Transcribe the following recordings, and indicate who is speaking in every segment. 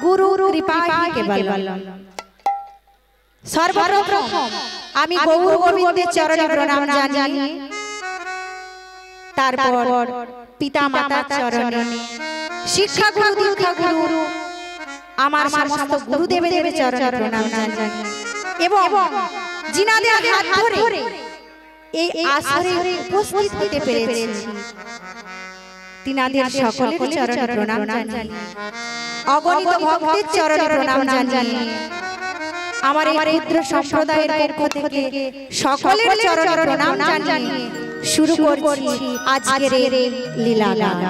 Speaker 1: गुरुर कृपाय केवल सर्वप्रथम आमी गौर गोविंदेर चरणे प्रणाम जानिए तारपर पिता मातार चरणे शिक्षा गुरु दीक्षा गुरु आमार समस्त गुरुदेवेर चरणे प्रणाम जानिए एवं जिनादेर हाथ धरे এই আসরে উপস্থিত হতে পেরেছি তিনাদের সকলের চরণে প্রণাম জানাই অগণিত ভক্তের চরণে প্রণাম জানাই আমার এই ক্ষুদ্র সম্প্রদায়ের পক্ষ থেকে সকলের চরণে প্রণাম জানাই শুরু করছি আজকের এই লীলা গান।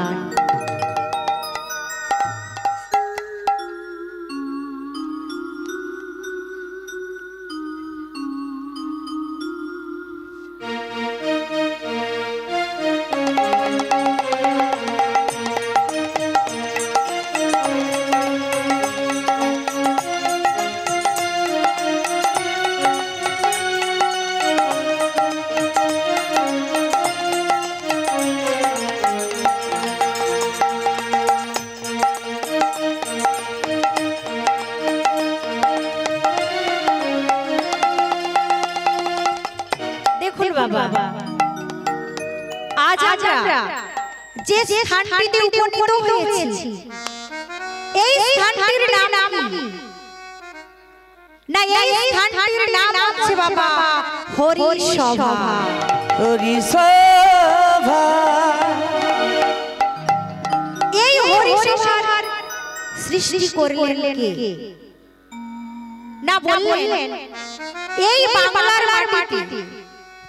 Speaker 1: आज আমরা যে স্থানটিতে উপনীত হয়েছি এই স্থানটির নাম কি না এই স্থানটির নাম হচ্ছে বাবা হরিসভা।
Speaker 2: হরিসভা
Speaker 1: এই হরিসভার সৃষ্টি করলেন কে না বললেন এই বাংলার মাটিতে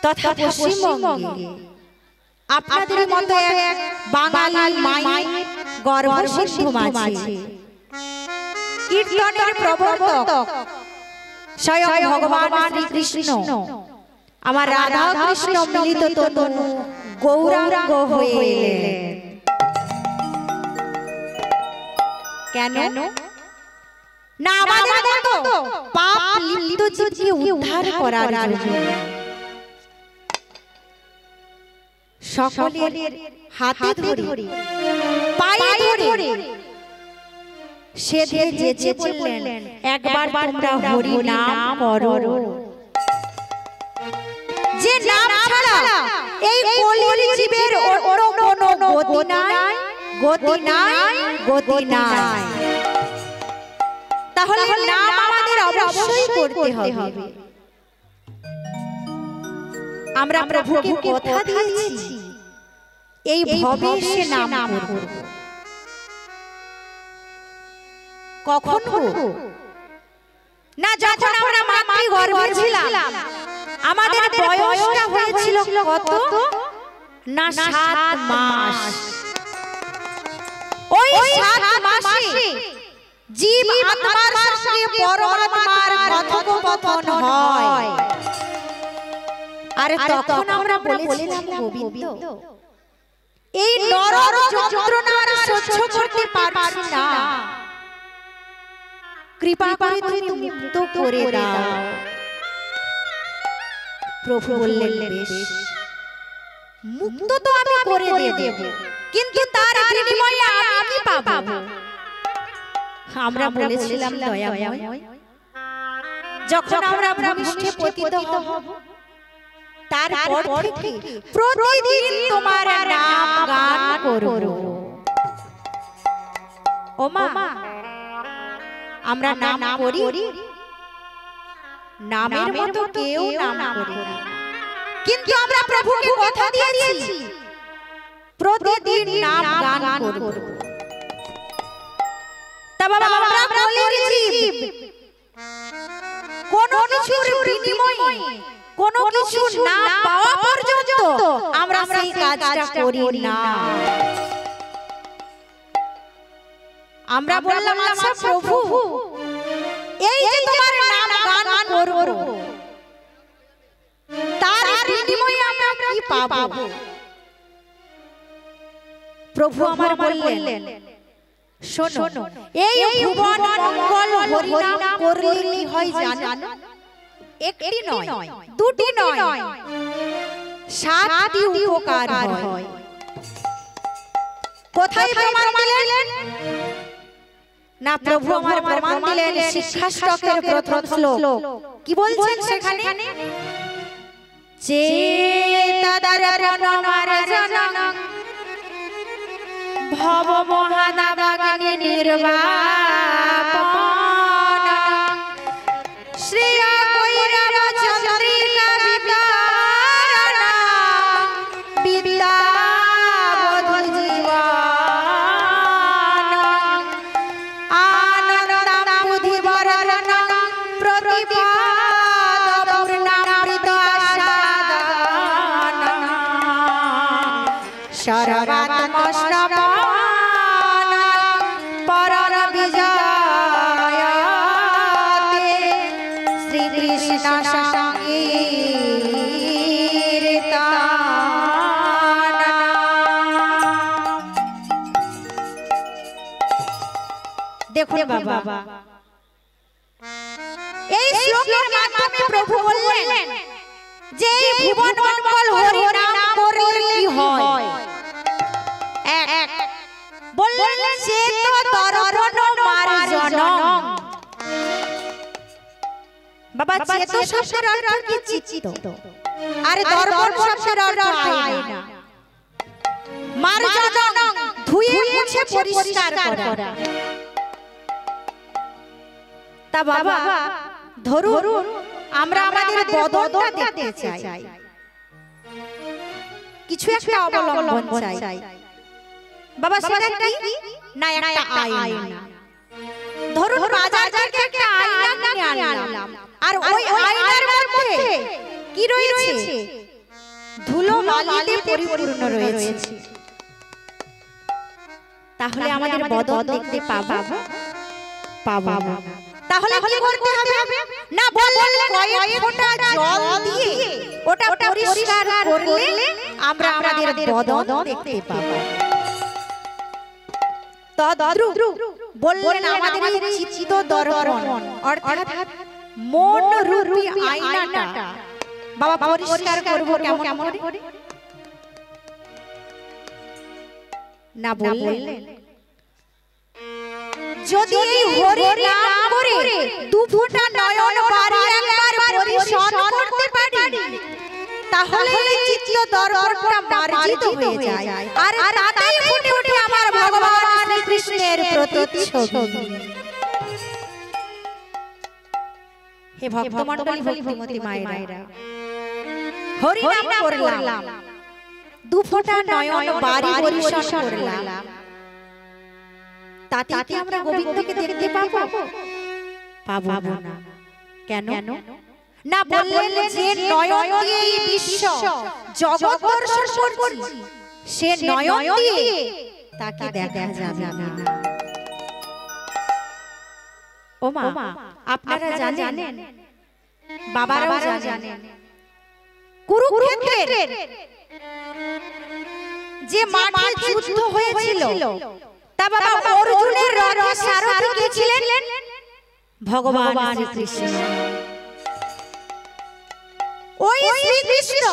Speaker 1: তথা পশ্চিমবঙ্গে আপনাদের মতো এক বাঙালি মায়ের গর্ভসিদ্ধ মাঝে কীর্তনের প্রবর্তক স্বয়ং ভগবান শ্রীকৃষ্ণ আমার রাধা কৃষ্ণ মিলিত তনু গৌরাঙ্গ হয়ে এলেন। কেন না আমাদের মতো পাপ লিপ্ত জীবকে উদ্ধার করার জন্য সকলের হাতে ধরে পায়ে ধরে সেধে যেচে বললেন একবার তোমরা হরি নাম করো যে নাম ছাড়া এই কলির জীবের অন্য কোনো গতি নাই গতি নাই গতি নাই। তাহলে নাম আমাদের অবশ্যই করতে হবে। আমরা প্রভুকে কথা দিয়েছি এই ভবে সে নাম করব। কখন না যখন আমরা মাতৃগর্ভে ছিলাম আমাদের বয়সটা হয়েছিল কত না 7 মাস। ওই 7 মাসে জীব আত্মার সঙ্গে পরমাত্মার কথোপকথন হয় আর তখন আমরা বলেছিলাম গোবিন্দ এই নরক যন্ত্রণার সহ্য করতে পারছি না, কৃপা করে তুমি মুক্ত করে দাও। প্রভু বললেন বেশ মুক্ত তো আমি করে দেব, কিন্তু তার বিনিময়ে আমি কি পাবো? আমরা বলেছিলাম দয়াময় যখন আমরা ভূমিষ্ঠে পতিত হব তারপর থেকে প্রতিদিন তোমার নাম গান করব। ও মা আমরা নাম করি, নামের মতো কেউ নাম করে না, কিন্তু আমরা প্রভুকে কথা দিয়েছি প্রতিদিন নাম গান করব। তা বাবা আমরা কলির জীব, কোন কিছুর বিনিময়ে কোন কিছু না পাওয়া পর্যন্ত আমরা সেই কাজটা করি না। আমরা বললাম আচ্ছা প্রভু এই যে তোমার নাম গান করব তার বিনিময়ে আমরা কি পাবো? প্রভু আমার বললেন শোনো এই ভুবন মঙ্গল হরিনাম করলে কি হয় জানো? একটি নয় দুটি নয় 7টি উপকার হয়। কোথায় প্রমাণ পেলেন? না প্রভু আমার প্রমাণ দিলেন শিক্ষাষ্টকের প্রথম শ্লোক কি বলছেন সেখানে চেতদর্পণমার্জনং ভব মহাদাবাগ্নি নির্বাপনং শ্রিয়া কৈরব চন্দ্রিকা বিকারণং বিদ্যাবধূ জীবনং আনন্দং বুদ্ধিবর্ধনং প্রতিপাদপূর্ণামৃত আস্বাদনং সর্বাত্মশ্রবণং পরর বিজয়তে শ্রীকৃষ্ণ সংকীর্তন। দেখুন বাবা এই শ্লোকের মাধ্যমে প্রভু বললেন যে ভুবন মঙ্গল হরি নাম করলে কি হয় এক বললেন চেতদর্পণ মার্জনং বাবা চেত শব্দের অর্থ কি চিত্ত আর দর্পণ শব্দের অর্থ আয়না মার্জনং ধুয়ে মুছে পরিষ্কার করা তা বাবা ধরুন আমরা আমাদের বদনটা দেখতে চাই কিছু একটা অবলম্বন চাই বাবা সেটা কি না একটা আয়না ধরুন বাজার থেকে একটা আয়না কিনে আনলাম আর ওই আয়নার মধ্যে কি রয়েছে ধুলো বালিতে পরিপূর্ণ রয়েছে তাহলে আমাদের বদন দেখতে পাবো না তাহলে কি করতে হবে না বললেন কয়েক ফোঁটা জল দিয়ে ওটা পরিষ্কার করলে আমরা আমাদের বদন দেখতে পাবো তদ্রূপ বললেন আমাদের এই চিত্ত দর্পণ অর্থাৎ মন রূপী আয়নাটা বাবা পরিষ্কার করব কেমন করে না বললেন যদি এই হরি নাম করে দু ফোঁটা নয়ন বাড়ি একবার পরিশোধ করতে পারি তাহলে এই চিত্ত দর্পণটা মার্জিত হয়ে যায় আর তাতেই ফুটে ওঠে আমার ভগবান শ্রীকৃষ্ণের প্রতিচ্ছবি। হে ভক্তমণ্ডলী ভক্তিমতী মায়েরা হরি নাম করলাম দু ফোঁটা নয়ন বাড়ি পরিশোধ করলাম তাতে কি আমরা গোবিন্দকে দেখতে পাবো না কেন না বললেন যে নয়ন দিয়ে এই বিশ্ব জগৎ দর্শন করছি সে নয়ন দিয়ে তাকে দেখা যাবে না। ও মা আপনারা জানেন বাবারাও জানেন কুরুক্ষেত্রের যে মাঠে যুদ্ধ হয়েছিল তা বাবা অর্জুনের রথে সারথি কে ছিলেন ভগবান শ্রীকৃষ্ণ ওই শ্রীকৃষ্ণ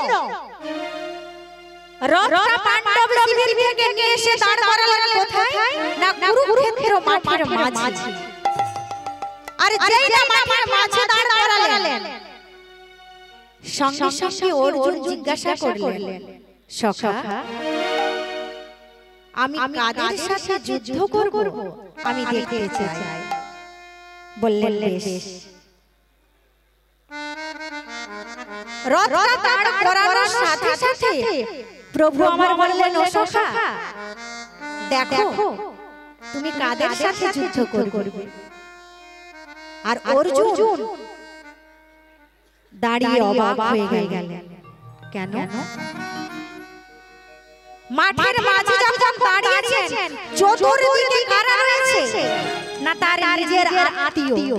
Speaker 1: রথটা পাণ্ডব শিবির থেকে নিয়ে এসে দাঁড় করালেন কোথায় না কুরুক্ষেত্র মাঠের মাঝে আর যেইটা মাঠের মাঝে দাঁড় করালেন সঙ্গে সঙ্গে অর্জুন জিজ্ঞাসা করলেন সখা আমি কাদের সাথে যুদ্ধ করব আমি দেখতে চাই বললেন বেশ রথটা দাঁড় করানোর সাথে সাথে প্রভু আমার বললেন ও সখা দেখো তুমি কাদের সাথে যুদ্ধ করবে আর অর্জুন দাঁড়িয়ে অবাক হয়ে গেলেন কেন মাঠের মাঝে যখন দাঁড়িয়েছেন চতুর্দিকে কারা রয়েছে না তার নিজের আত্মীয়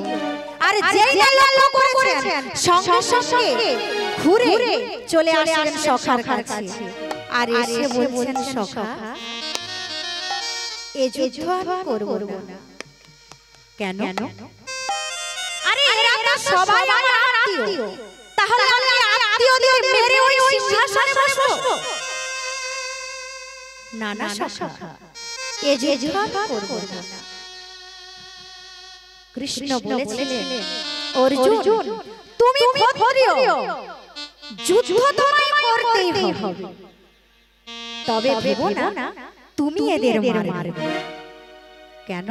Speaker 1: আর যেইটা লক্ষ্য করেছেন সঙ্গে সঙ্গে ঘুরে চলে আসেন সখার কাছে আর এসে বলছেন সখা এই যুদ্ধ আমি করব না কেন আরে এরা তো সবাই আমার আত্মীয় তাহলে আমি আত্মীয়দের মেরে ওই সিংহাসনে বসবো না না সখা এই যুদ্ধ আমি করব না কৃষ্ণ বলেছিলেন, অর্জুন তুমি ক্ষত্রিয়, যুদ্ধ তোমায় করতেই হবে, তবে ভেবো না তুমি এদের মারবে। কেন?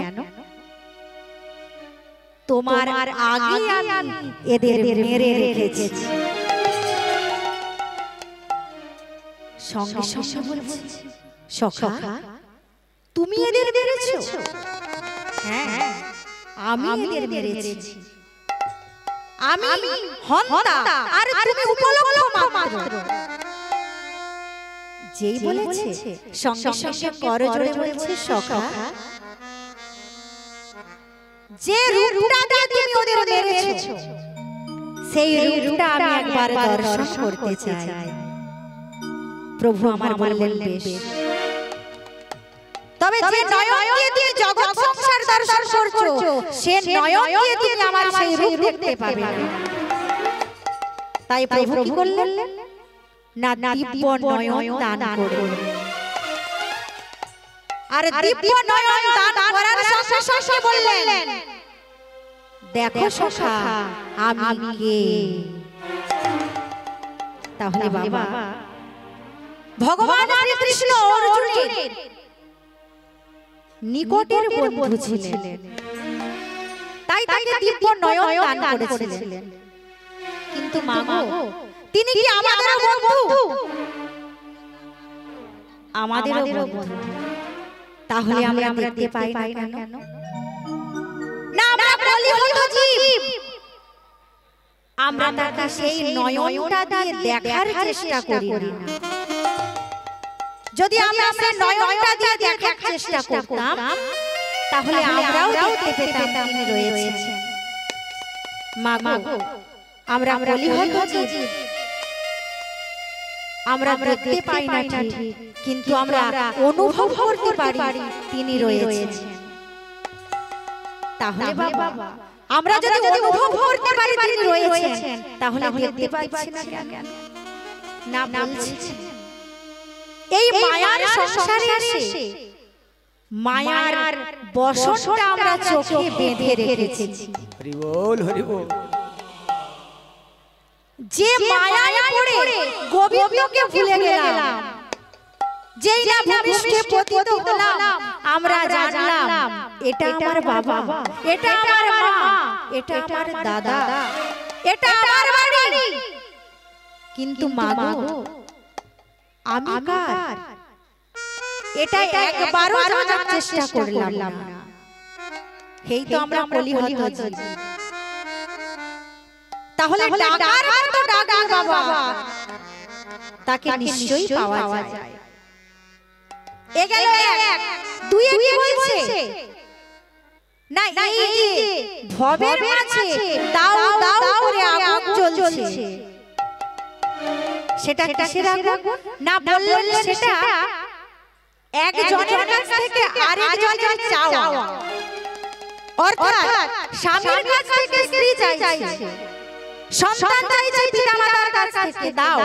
Speaker 1: তোমার আগে আমি এদের মেরে রেখেছি। সঙ্গে সঙ্গে বলছে, সখা তুমি এদের মেরেছো? হ্যাঁ, আমি এদের মেরেছি। আমি হন্তা আর তুমি উপলক্ষ মাত্র। যেই বলেছে সঙ্গে সঙ্গে করজোড়ে বলছে, সখা যে রূপটা দিয়ে তুমি ওদের মেরেছো সেই রূপটা আমি একবার দর্শন করতে চাই। প্রভু আমার বললেন, বেশ, তবে যে নয়ন দিয়ে তুমি জগৎ সংসার দর্শন করছো সে নয়ন দিয়ে তুমি আমার সেই রূপ দেখতে পাবে না। তাই প্রভু কি করলেন? না দিব্য নয়ন দান করলেন। আর দিব্য নয়ন দান করার সঙ্গে সঙ্গে বললেন, দেখো সখা আমি কে। তাহলে বাবা ভগবান শ্রীকৃষ্ণ অর্জুনের নিকটের বন্ধু ছিলেন, তাই তাকে দিব্য নয়ন দান করেছিলেন। কিন্তু মাগো, তিনি কি আমাদেরও বন্ধু? আমাদেরও বন্ধু। তাহলে আমরা দেখতে পাই না কেন? না, আমরা বলি হতো জীব, আমরা তাকে সেই নয়নটা দিয়ে দেখার চেষ্টা করি না। যদি আমরা সেই নয়নটা দিয়ে দেখার চেষ্টা করতাম তাহলে আমরাও দেখতে পেতাম তিনি রয়েছেন। মাগো, আমরা বলি হতো জীব, আমরা দেখতে পাই না ঠিক, কিন্তু আমরা অনুভব করতে পারি তিনি রয়েছেন। তাহলে বাবা আমরা যদি অনুভব করতে পারি তিনি রয়েছেন তাহলে দেখতে পাচ্ছি না কেন? না, বলছি এই মায়ার সংসারে এসে মায়ার বসনটা আমরা চোখে বেঁধে রেখেছি।
Speaker 2: হরি বল, হরি বল।
Speaker 1: যে মায়ায় পড়ে গোবিন্দকে ভুলে গেলাম, যেই না ভূমিষ্ঠে পতিত হলাম, আমরা জানলাম এটা আমার বাবা, এটা আমার মা, এটা আমার দাদা, এটা আমার বাড়ি। কিন্তু মাগো, আমি কার এটা একবারও জানার চেষ্টা করলাম না। এই তো আমরা বলি হতো। তাহলে ডাকার তো ডাকা বাবা, তাকে নিশ্চয়ই পাওয়া যায়। এ গেল এক। দুই কি বলছে? না, এই যে ভবের মাঝে দাও দাও করে আগুন জ্বলছে, সেটা কিসের আগুন? না, বললেন সেটা একজনের কাছ থেকে আরেকজনের চাওয়া, অর্থাৎ স্বামীর কাছ থেকে স্ত্রী চাইছে, সন্তান চাইছে পিতামাতার কাছ থেকে দাও,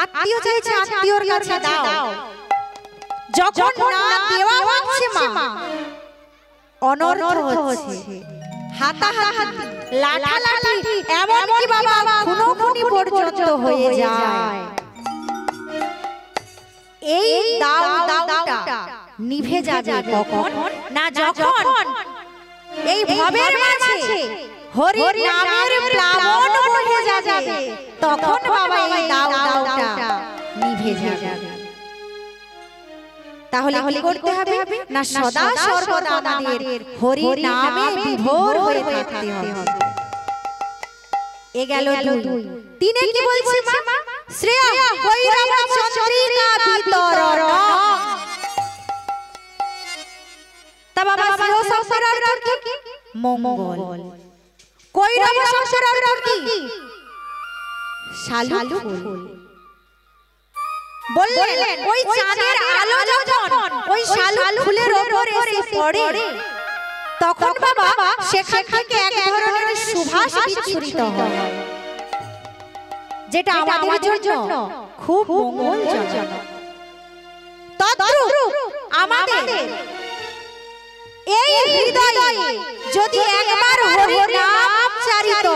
Speaker 1: আত্মীয় চাইছে আত্মীয়র কাছে দাও। যখন না দেওয়া হচ্ছে মা, অনর্থ হচ্ছে, হাতাহাতি, লাঠালাঠি, এমনকি বাবা খুনোখুনি পর্যন্ত হয়ে যায়। এই দাও দাওটা নিভে যাবে কখন? না, যখন এই ভবের মাঝে হরি নামের প্লাবন বহে যাবে, তখন বাবা এই দাও দাওটা নিভে যাবে। তাহলে কি করতে হবে? না, সদা সর্বদা আমাদের হরি নামে বিভোর হয়ে থাকতে হবে। এ গেল দুই। তিনে কি বলছে মা? শ্রেয়া কৈরব চন্দ্রিকা বিতরণ। তা বাবা শ্রেয় সংসারের অর্থ কি? মঙ্গল। কৈরব সংসারের অর্থ কি? শালু ফুল। বললেন ওই চাঁদের আলো যখন ওই শালু ফুলের উপরে এসে পড়ে, তখন বাবা সেখান থেকে এক ধরনের সুবাস বিচ্ছুরিত হয়, যেটা আমাদের জন্য খুব মঙ্গলজনক। তদ্রূপ আমাদের এই হৃদয়ে যদি একবার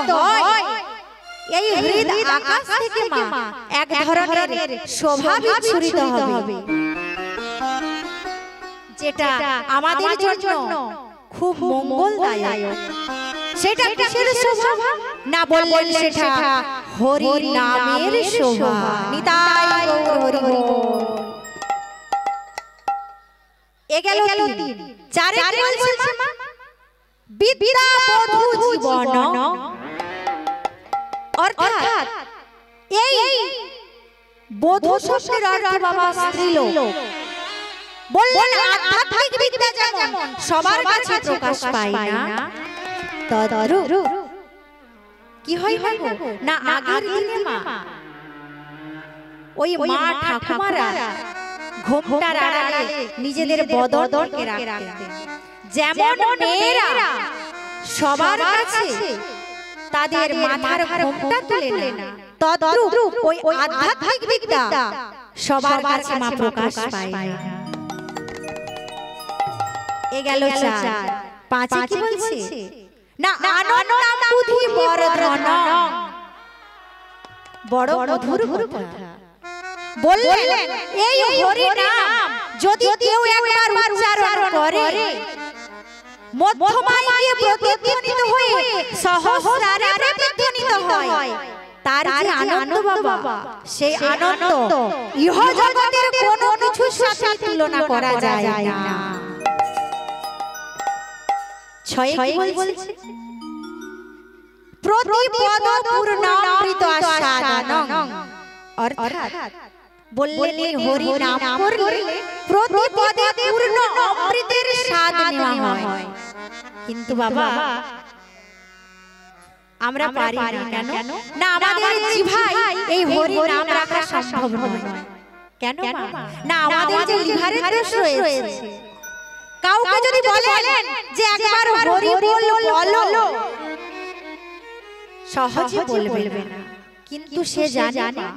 Speaker 1: হয় এই হৃদ আকাশ থেকে মা এক ধরনের শোভা বিচ্ছুরিত হবে, যেটা আমাদের জন্য খুব মঙ্গলদায়ক। সেটা কিসের শোভা? না বললেন সেটা হরি নামের শোভা। নিতাই গৌর হরি বল। এ গেল তিন। চারে কি বলছে মা? বিদ্যা বধূ জীবন, অর্থাৎ এই বধূ শব্দের অর্থ বাবা স্ত্রীলোক। বললেন আধ্যাত্মিক বিদ্যা যেমন সবার কাছে প্রকাশ পায় না, তদ্রূপ কি হয় না আগের দিনে মা ওই মা ঠাকুমারা ঘোমটার আড়ালে নিজেদের বদনকে রাখতেন। যেমন মেয়েরা সবার কাছে তাদের মাথার ঘোমটা তুলে না, তদ্রূপ ওই আধ্যাত্মিক বিদ্যা সবার কাছে মা প্রকাশ পায় না। এ গেল চার। পাঁচে কি বলছে? না আনন্দম বুদ্ধি বরধন, বড় মধুর কথা। বললেন এই হরি নাম যদি কেউ একবার উচ্চারণ করে, মধ্যমায় গিয়ে প্রতিধ্বনিত হয়ে সহস্রারে প্রতিধ্বনিত হয়, তার যে আনন্দ বাবা, সেই আনন্দ ইহ জগতের কোনো কিছুর সাথে তুলনা করা যায় না। ছয় কি বলছে? প্রতিপদ পূর্ণামৃত আস্বাদনং, অর্থাৎ বললেন হরি নাম করলে প্রতিপদে পূর্ণ অমৃতের স্বাদ নেওয়া হয়। কিন্তু বাবা আমরা পারি না। কেন? না আমাদের জিহ্বায় এই হরি নাম রাখা সম্ভব নয়। কেন না আমাদের যে লিভারের দোষ রয়েছে। কাউকে যদি বলেন যে একবার হরি বল বলো, সহজে বলবে না, কিন্তু সে জানে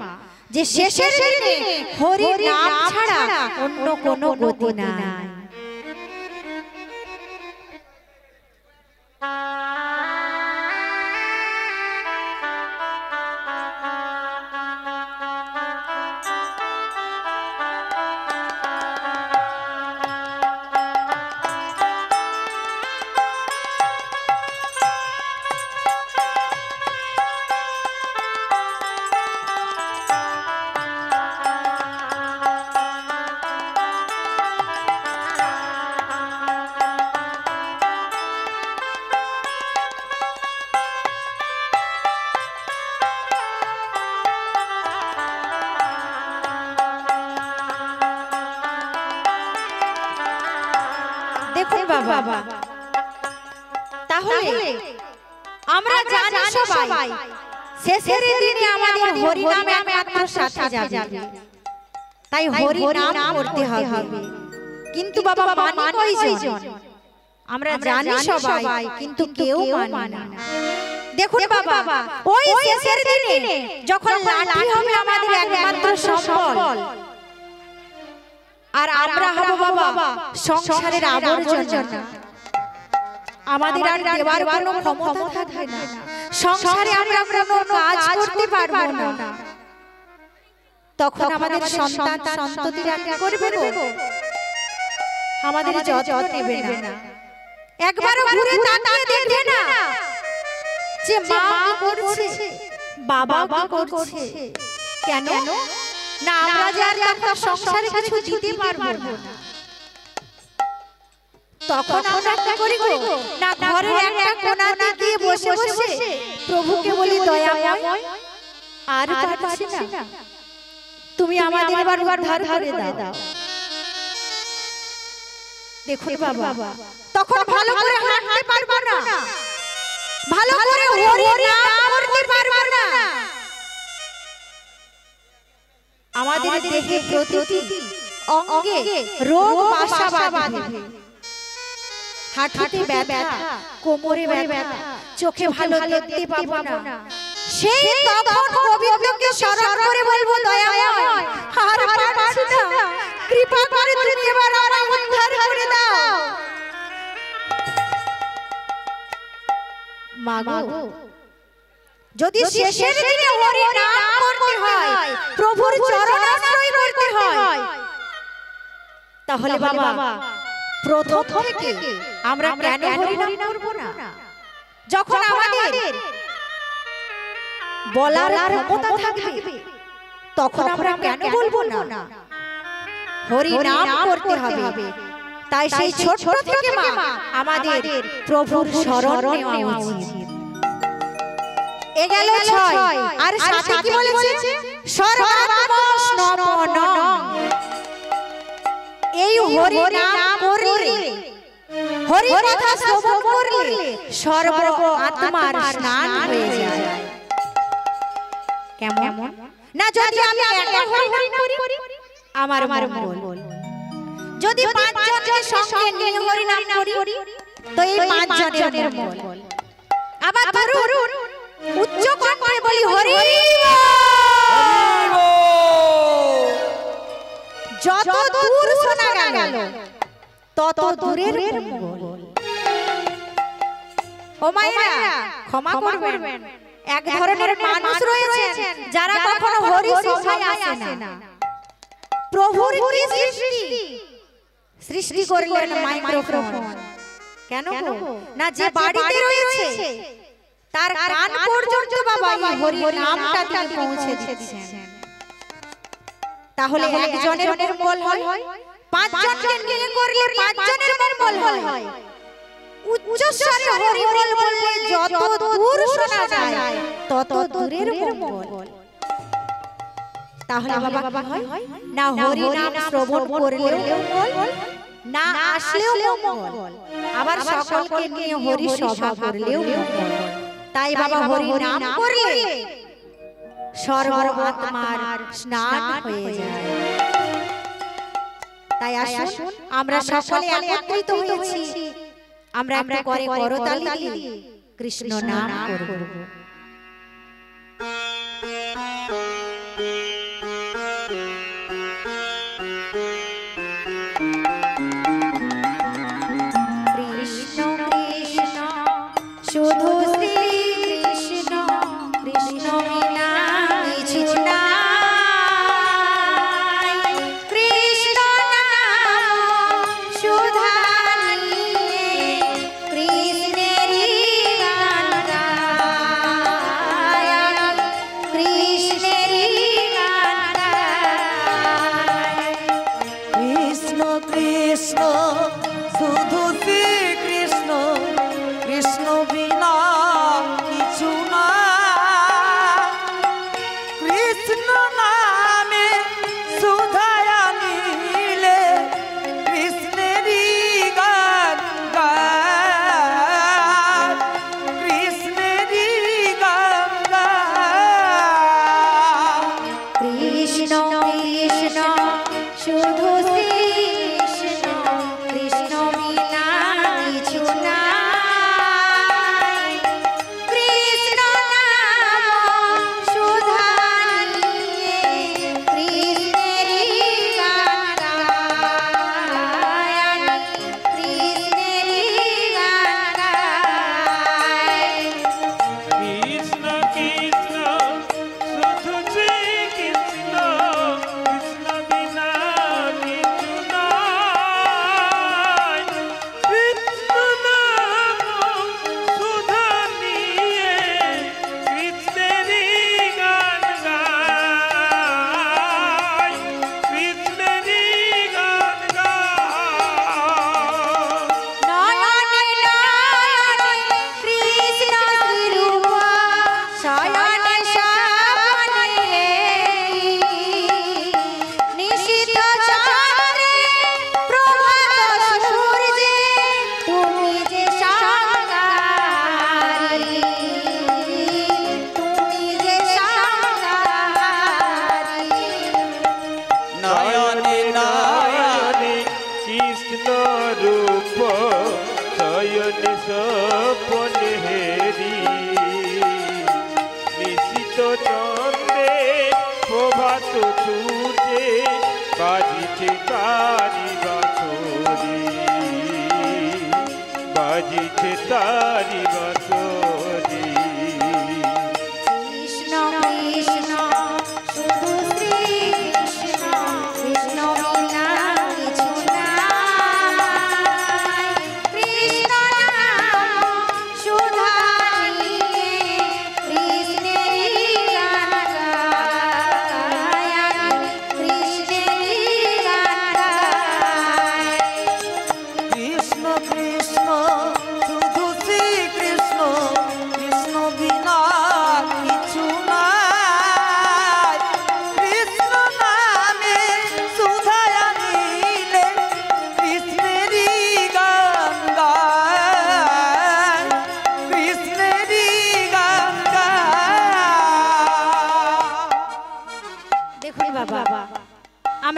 Speaker 1: যে শেষের দিনে হরি নাম ছাড়া অন্য কোনো গতি নাই। দেখুন বাবা, তাহলে আমরা জানি সবাই শেষের দিনে আমাদের হরি নাম একমাত্র সাথে যাবে, তাই হরি নাম করতে হবে। কিন্তু বাবা মানি কয়জন? আমরা জানি সবাই, কিন্তু কেউ মানে না। দেখুন বাবা, ওই শেষের দিনে যখন লাঠি হবে আমাদের একমাত্র সম্বল, আর আমরা হব বাবা সংসারের আবর্জনা, আমাদের আর দেবার কোনো ক্ষমতা থাকবে না, সংসারে আমরা কোনো কাজ করতে পারবো না। তখন আমাদের সন্তান সন্ততিরা কি করবে গো? আমাদের যত্ন নেবে না, একবারও ঘুরে তাকিয়ে দেখবে না যে মা করছে, বাবা করছে। কেন না আমরা যে আর তার সংসারে কিছু দিতে পারবো না। তখন আমরা কি করি গো? না ঘরের একটা কোণাতে গিয়ে বসে বসে প্রভুকে বলি, দয়াময় আর পারছি না, তুমি আমাদের এবার ধার করে দাও। দেখুন বাবা, তখন ভালো করে হাঁটতে পারবো না, ভালো করে হরি নাম করতে পারবো না। আমাদের দেহে প্রতিটি অঙ্গে রোগ বাসা বাঁধবে, হাঁটুতে ব্যথা, কোমরে ব্যথা, চোখে ভালো দেখতে পাবো না। সেই তখন গোবিন্দকে স্মরণ করে বলবো, দয়াময় আর পারছি না, কৃপা করে তুমি এবার আমার উদ্ধার করে দাও। মাগো যদি শেষের দিনে হরি নাম করতে হয়, প্রভুর চরণ আশ্রয় করতে হয়, তাহলে বাবা প্রথম থেকে আমরা কেন হরি নাম করব না? যখন আমাদের বলার ক্ষমতা থাকবে তখন আমরা কেন বলবো না? হরি নাম করতে হবে। তাই সেই ছোট থেকে মা আমাদের প্রভুর শরণ নেওয়া উচিত। এ গেল 6 আর সাথে কি বলেছে? সর্বাত্মস্নপনং। এই হরি নাম করলে, হরি কথা শ্রবণ করলে সর্ব আত্মার স্নান হয়ে যায়। কেমন না? যদি আমি একা হরি নাম করি আমার মঙ্গল, যদি 5 জনকে সঙ্গে নিয়ে হরি নাম করি তো এই 5 জনের মঙ্গল। আবার ধরুন উচ্চ কণ্ঠে বলি হরি বল, যত দূর শোনা গেল তত দূরের মঙ্গল। ও মায়েরা ক্ষমা করবেন, এক ধরনের মানুষ রয়েছেন যারা কখনো হরি সভায় আসে না। প্রভুর কি সৃষ্টি করলেন মাইক্রোফোন, কেন না? যে বাড়িতে রয়েছে তার কান পর্যন্ত বাবা এই হরি নামটা তিনি পৌঁছে দিচ্ছেন। তাহলে একজনের মঙ্গল হয়, 5 জনকে নিয়ে করলে 5 জনের মঙ্গল হয়। উচ্চ স্বরে হরি বল বললে যত দূর শোনা যায় তত দূরের মঙ্গল। তাহলে বাবা হয় না হরি নাম শ্রবণ করলেও মঙ্গল, না আসলেও মঙ্গল, আবার সকলকে নিয়ে হরি সভা করলেও মঙ্গল। তাই বাবা হরি নাম করলে সর্ব আত্মার স্নান হয়ে যায়। তাই আসুন আমরা সকলে একত্রিত হয়েছি, আমরা একটু করে করতালি দিয়ে কৃষ্ণ নাম করব। কৃষ্ণ কৃষ্ণ শুধু শ্রী কৃষ্ণ, কৃষ্ণ বিনা কিছু নাই। কৃষ্ণ নাম সুধা নিয়ে কৃষ্ণেরই গান গাই, কৃষ্ণেরই গান গাই।
Speaker 3: কৃষ্ণ কৃষ্ণ শুধু শ্রী কৃষ্ণ, কৃষ্ণ বিনা কিছু না। কৃষ্ণ নামে সুধায়া নিলে কৃষ্ণেরই গান গায়, কৃষ্ণেরই গান গায়।
Speaker 1: কৃষ্ণ কৃষ্ণ শুধু শ্রী কৃষ্ণ, কৃষ্ণ বিনা কিছু নাই। কৃষ্ণ নাম সুধা নিয়ে কৃষ্ণেরই গান গাই, কৃষ্ণেরই গান গাই।
Speaker 4: কৃষ্ণ কৃষ্ণ শুধু শ্রী কৃষ্ণ, কৃষ্ণ বিনা কিছু নাই। কৃষ্ণ নাম সুধা নিয়ে কৃষ্ণেরই গান গাই, কৃষ্ণেরই গান গাই।
Speaker 1: নয়নে নয়নে কৃষ্ণ শ্রীরূপ, শয়নে স্বপ্নে নিশীথ চন্দ্রে প্রভাত সূর্যে তুমি যে সংহারী, তুমি যে সংহারী।
Speaker 3: নয়নে নয়নে
Speaker 4: কৃষ্ণ রূপ শয়নে স্বপনে হেরি, নিশিত চন্দ্রে প্রভাত সূর্যে বাজিছে তারি বাঁশরি, বাজিছে তারি বাঁশরি।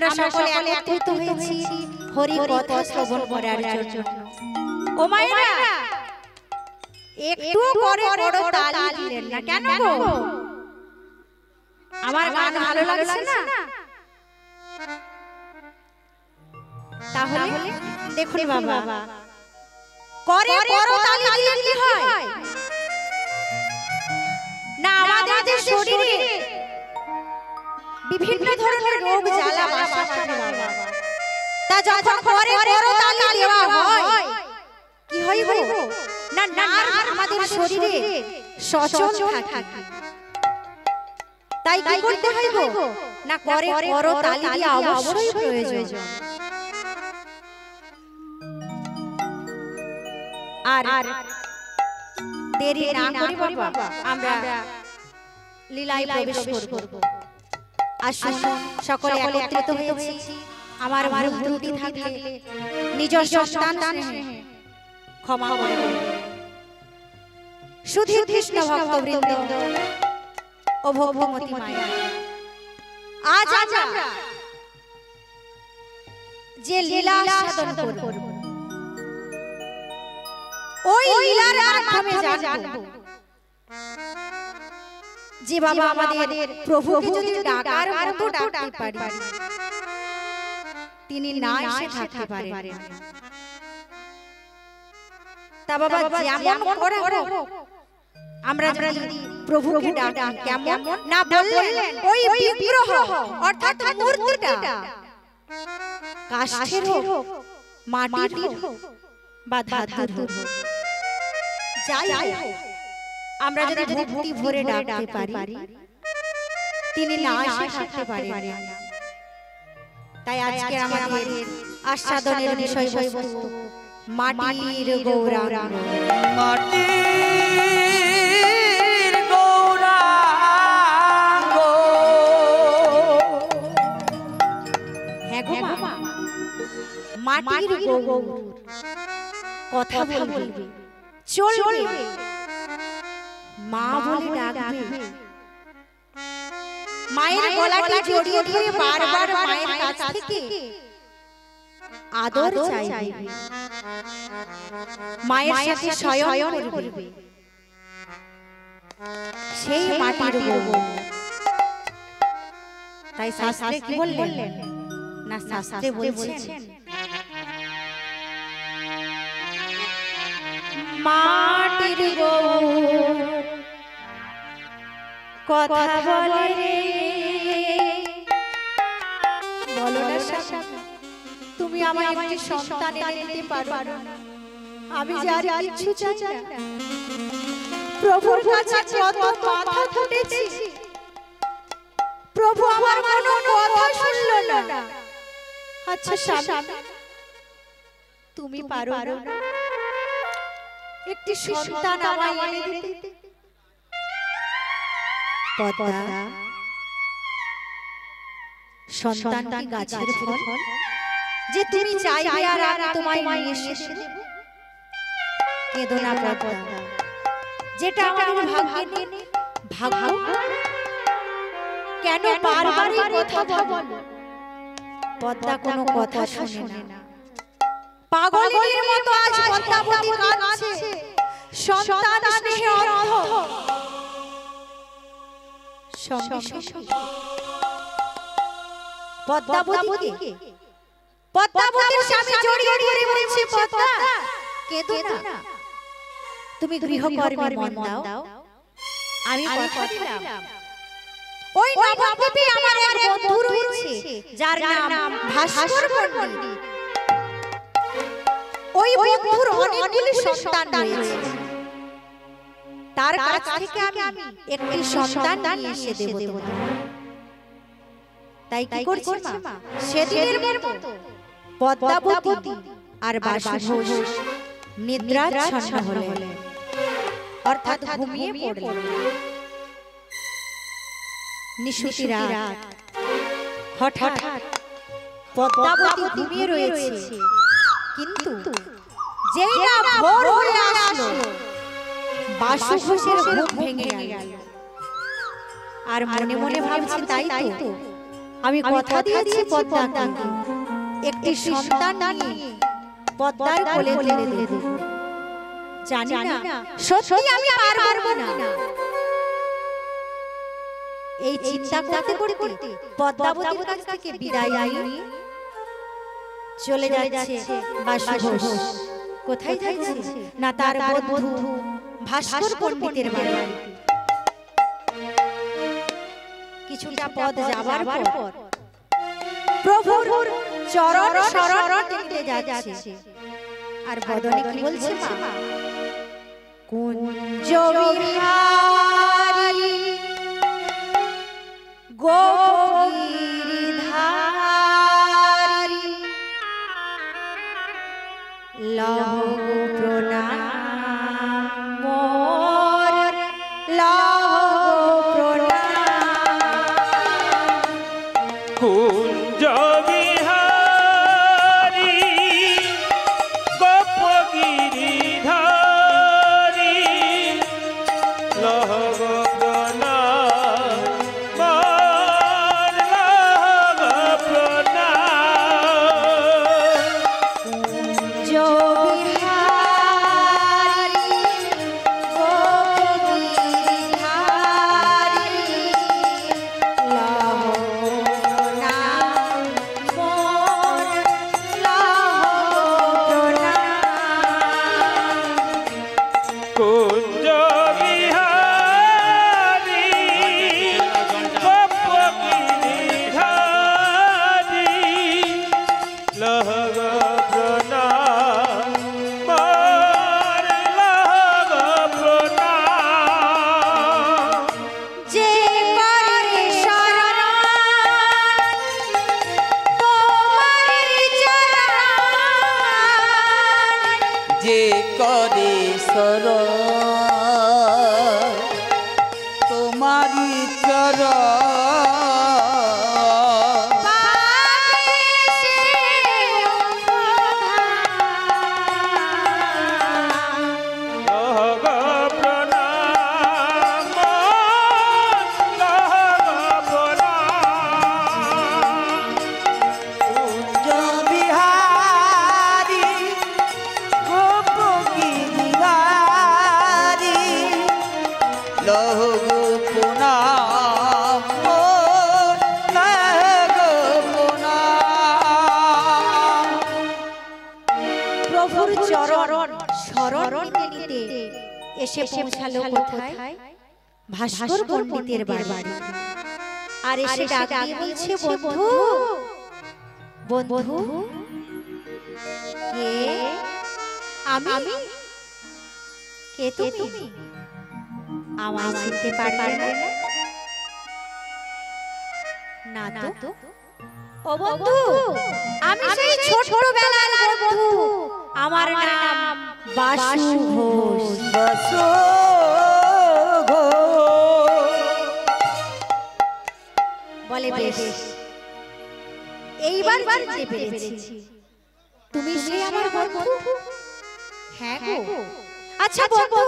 Speaker 1: আমরা সকলে একত্রিত হয়েছি হরি কথা শ্রবণ করার জন্য। ও মায়েরা একটু করে বড় তালি দিলেন না কেন গো? আমার গান ভালো লাগছে না? তাহলে দেখুন বাবা, করে বড় তালি দিলে কি হয় না, আমাদের যে শরীরে বিভিন্ন ধরনের রোগ জ্বালা বাসা করে বাবা, তা যখন করে বড় তালি দেওয়া হয় কি হয় গো না, নার্ভ আমাদের শরীরে সচল থাকে। তাই কি করতে হয় গো না, করে বড় তালি দেওয়া অবশ্যই প্রয়োজন। আর দেরি না করি বাবা, আমরা লীলায় প্রবেশ করব। আসুন সকলে একত্রিত হয়েছি। আমার ভুল ত্রুটি থাকলে নিজ সন্তান স্নেহে ক্ষমা করে দেবেন। শুধু কৃষ্ণ ভক্তবৃন্দ ও ভগবতী মায়া, আজ আমরা যে লীলা সাধন করব, ওই লীলার মাধ্যমে জানবো যে বাবা আমাদের প্রভুকে যদি ডাকার মতো ডাকতে পারি, তিনি না এসে থাকতে পারেন। তা বাবা যেমন করে আমরা যদি প্রভুকে ডাকি কেমন না বললেন, ওই বিগ্রহ অর্থাৎ মূর্তিটা কাষ্ঠের হোক, মাটির হোক বা ধাতুর হোক, যাই হোক, আমরা যদি ভক্তি ভরে ডাকতে পারি, তিনি না এসে থাকতে পারেন। তাই আজকে আমাদের আস্বাদনের বিষয়বস্তু মাটির গৌরাঙ্গ।
Speaker 3: মাটির গৌরাঙ্গ,
Speaker 1: হ্যাঁ গো মা, মাটির গৌর কথা বলবে, চলবে, মা বলে ডাকবে, মায়ের গলাটি জড়িয়ে ধরে বারবার মায়ের কাছ থেকে আদর চাইবে, মায়ের সাথে শয়ন করবে, সেই মাটির গৌর। তাই শাস্ত্রে কি বললেন না, শাস্ত্রে বলছেন মাটির গৌর কথা বলে রে, বলো না স্বামী, তুমি আমায় একটি সন্তান এনে দিতে পারো না? আমি যে আর কিছু চাই না। প্রভুর কাছে কত মাথা ঠুকেছি, প্রভু আমার কোনো কথা শুনল না। আচ্ছা স্বামী, তুমি পারো না একটি সন্তান আমায় এনে দিতে? পদ্মা, সন্তান কি গাছের ফল যে তুমি চাইবে আর আমি তোমায় নিয়ে এসে দেব? কেঁদো না পদ্মা, যেটা আমার ভাগ্যে নেই, ভাগ্য কেন বারবার কথা বলো? পদ্মা কোনো কথা শোনে না, পাগলের মতো আজ পদ্মাবতী কাঁদছে, সন্তান স্নেহে অন্ধ। পদ্মাবতীকে, পদ্মাবতীর স্বামী জড়িয়ে ধরে বলছে, পদ্মা কেঁদো না, তুমি গৃহকর্মে মন দাও, আমি কথা দিলাম ওই নবদ্বীপে আমার এক বন্ধু রয়েছে যার নাম ভাস্কর পণ্ডিত। ওই বন্ধুর অনেকগুলি সন্তান রয়েছে, তার কাছ থেকে আমি একটি সন্তান নিয়ে এসে দেব। তাই কি করছে মা, সেদিনের মতো পদ্মাবতী আর বাসুঘোষ নিদ্রাচ্ছন্ন হলেন, অর্থাৎ ঘুমিয়ে পড়লেন। নিশুতি রাত, হঠাৎ পদ্মাবতী ঘুমিয়ে রয়েছে, কিন্তু যেই না ভোর হয়ে আসলো, বাসুঘোষের ঘুম ভেঙে গেল। আর মনে মনে ভাবছে, তাই তো আমি কথা দিয়েছি পদ্মাকে একটি সন্তান নিয়ে পদ্মার কোলে তুলে দেব। জানি না সত্যি আমি পারবো না। এই চিন্তা করতে করতে পদ্মাবতীর কাছ থেকে বিদায় নিয়ে চলে যাচ্ছে বাসু ঘোষ। কোথায় যাচ্ছে না তার বন্ধু ভাস্কর পণ্ডিতের বাড়ি। কিছুটা পথ যাবার পর প্রভুর চরণ শরণ টেনে যাচ্ছে। আর বদনে কি বলছে মা? কুঞ্জ বিহারী গোগিরিধারী লহ প্রণাম মোর লহ প্রণাম।
Speaker 4: কুঞ্জ বিহারী গোপগিরিধারী লহ প্রণাম মোর লহ প্রণাম।
Speaker 1: কুঞ্জ বিহারী গোগিরিধারী লহ প্রণাম মোর লহ প্রণাম।
Speaker 4: কুঞ্জ বিহারী গোপগিরিধারী লহ প্রণাম মোর লহ প্রণাম।
Speaker 1: যে করে শরণ তোমার চরণ,
Speaker 3: যে করে শরণ তোমারি চরণ
Speaker 1: পাবে সে প্রধান।
Speaker 4: লহ প্রণাম
Speaker 3: কুঞ্জ বিহারী গোপগিরিধারী লহ প্রণাম মোর লহ প্রণাম।
Speaker 1: প্রভুর চরণ শরণ নিতে নিতে এসে পৌঁছালো কোথায়? ভাস্কর পণ্ডিতের বাড়ি। আর এসে ডাক দিয়ে বলছে, বন্ধু বন্ধু কে? আমি। কে তুমি? আমায় চিনতে পারলে না? না তো। ও বন্ধু, আমি সেই ছোটবেলার বন্ধু। আমার নাম বাসু ঘোষ।
Speaker 3: বসো গো
Speaker 1: বলে বেশ, এইবার চিনতে পেরেছি তুমি সেই আমার বন্ধু। হ্যাঁ গো। আচ্ছা বন্ধু,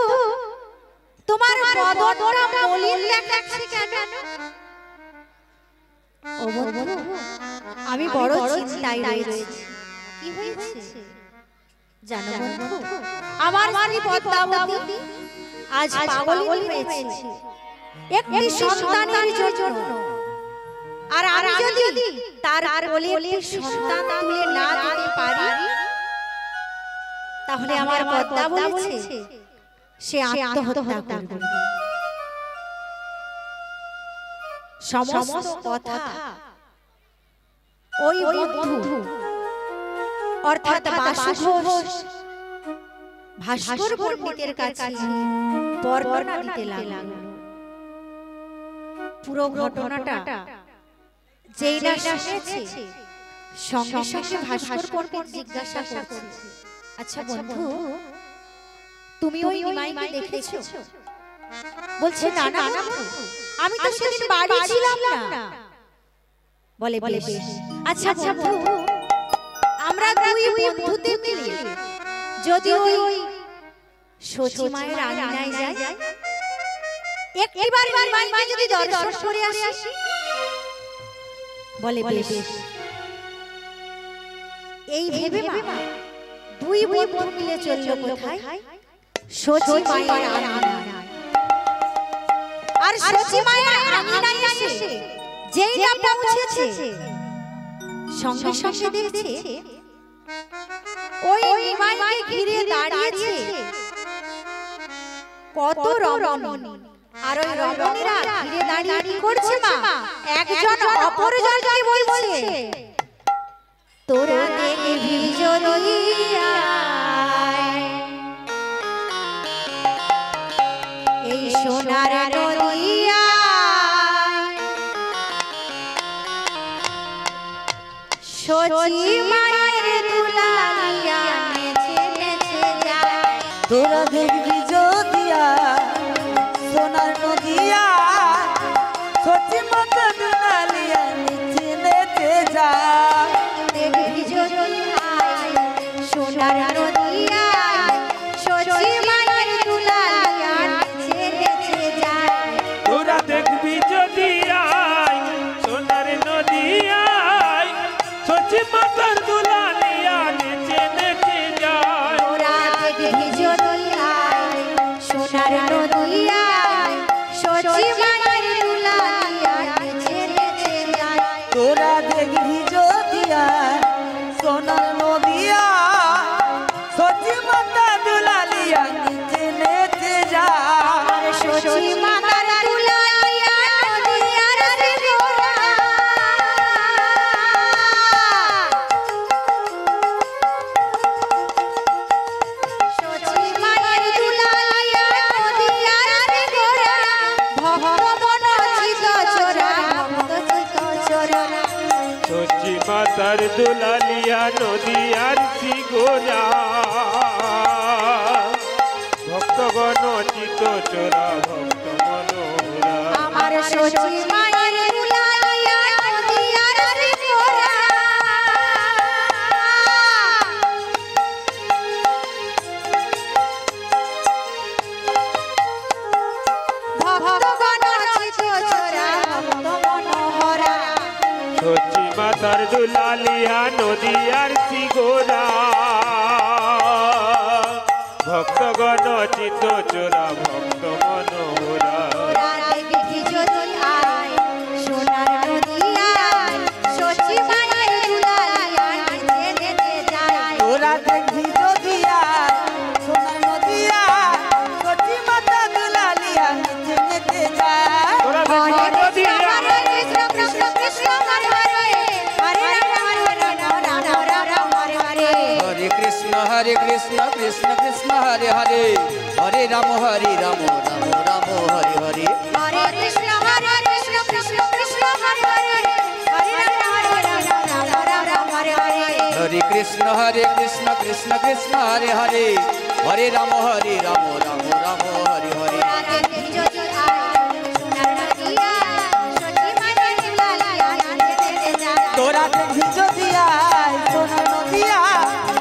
Speaker 1: তোমার বদনটা মলিন দেখাচ্ছে কেন? ও বন্ধু, আমি বড় চিন্তায় রয়েছি। কি হয়েছে জানো বন্ধু? আমার স্ত্রী পদ্মাবতী আজ পাগল হয়েছে একটি সন্তানের জন্য। আর আমি যদি তার কোলে একটি সন্তান তুলে না দিতে পারি, তাহলে আমার পদ্মা বলেছে সে আত্মহত্যা করবে। সমস্ত কথা ওই বন্ধু অর্থাৎ বাসু ঘোষ ভাস্কর পণ্ডিতের কাছে বর্ণনা দিতে লাগলো। পুরো ঘটনাটা যেই না শুনেছে, সঙ্গে সঙ্গে ভাস্কর পণ্ডিত জিজ্ঞাসা করছে, আচ্ছা বন্ধু, তুমি ওই নিমাইকে দেখেছো? বলছে না না বন্ধু, আমি তো সেদিন বাড়ি ছিলাম না। বলে বেশ, আচ্ছা বন্ধু, আমরা দুই বন্ধুতে মিলে যদি ওই সচি মায়ের আঙিনায় যাই, একবার নিমাইকে যদি দর্শন করে আসি, বলে বেশ। এই ভেবে মা দুই বন্ধু মিলে চলল কোথায়? সচি মায়ের আঙিনায়। আর সচি মায়ের আঙিনায় এসে যেই না পৌঁছেছে, সঙ্গে সঙ্গে দেখছে ওই নিমাইকে ঘিরে দাঁড়িয়েছে কত রমণী। আর ওই রমণীরা ঘিরে দাঁড়িয়ে কি করছে মা? একজন অপরজনকে বলছে, তোরা দেখবি যদি আয়, এই সোনার নদিয়া সচি মায়ের দুলালিয়া নেচে নেচে যায়।
Speaker 3: তোরা দেখবি যদিয়া সোনার নদিয়া সচি মাতা দুলালিয়া নিচে নেচে যায়।
Speaker 1: দেখবি যদি আয় সোনার নদিয়া সচি মায়ের দুলালিয়া নেচে নেচে যায়।
Speaker 4: তোরা দেখবি যদি আয় সোনার নদিয়ায় সচি মাতার দুলালিয়া নেচে নেচে যায়।
Speaker 1: তোরা দেখবি যদি আয় সোনার নদিয়া সচি মায়ের দুলালিয়া নেচে নেচে যায়।
Speaker 3: তোরা দেখবি যদিয়া সোনার নদিয়া সচি মাতা দুলালিয়া নিচে নেচে যায়।
Speaker 1: আর সচি মাতার দুলালিয়া নদিয়ার শ্রীগোরা, সচি মায়ের দুলালিয়া নদিয়ার শ্রীগোরা, ভক্ত বনচিত চোরা, ভক্ত চিত চোরা।
Speaker 4: সচি মাতার দুলালিয়া নদিয়ার শ্রীগোরা, ভক্তগণ চিত চোরা ভক্ত মনোহরা।
Speaker 1: আমার সচি মায়ের দুলালিয়া নদিয়ার শ্রীগোরা, ভক্তগণ চিত চোরা, ভক্ত মনোহরা।
Speaker 4: সচি মাতার দুলালিয়া নদিয়ার শ্রীগোরা, ভক্তগণ চিত চোরা ভক্ত মনোহরা।
Speaker 1: তোরা দেখবি যদি আয় সোনার নদিয়া সচি মায়ের দুলালিয়া নেচে নেচে যায়।
Speaker 3: তোরা দেখবি যদিয়া সোনার নদিয়া সচি মাতা দুলালিয়া নিচে নেচে যায়।
Speaker 4: তোরা
Speaker 1: হরে
Speaker 4: দেখবি
Speaker 1: কৃষ্ণ
Speaker 4: নদিয়া
Speaker 1: হরে কৃষ্ণ কৃষ্ণ কৃষ্ণ হরে হরে, হরে রাম রাম রাম হরে হরে।
Speaker 3: হরে কৃষ্ণ কৃষ্ণ কৃষ্ণ হরে হরে, হরে রাম রাম রাম হরে হরে।
Speaker 1: হরে কৃষ্ণ কৃষ্ণ কৃষ্ণ হরে হরে, হরে রাম রাম হরে হরে।
Speaker 3: হরে কৃষ্ণ কৃষ্ণ কৃষ্ণ হরে হরে, হরে রাম রাম হরে হরে।
Speaker 1: তোরা দেখবি যদি আয় সোনার নদিয়া সচি মায়ের দুলালিয়া নেচে নেচে যায়।
Speaker 3: তোরা দেখবি যদিয়া সোনার নদিয়া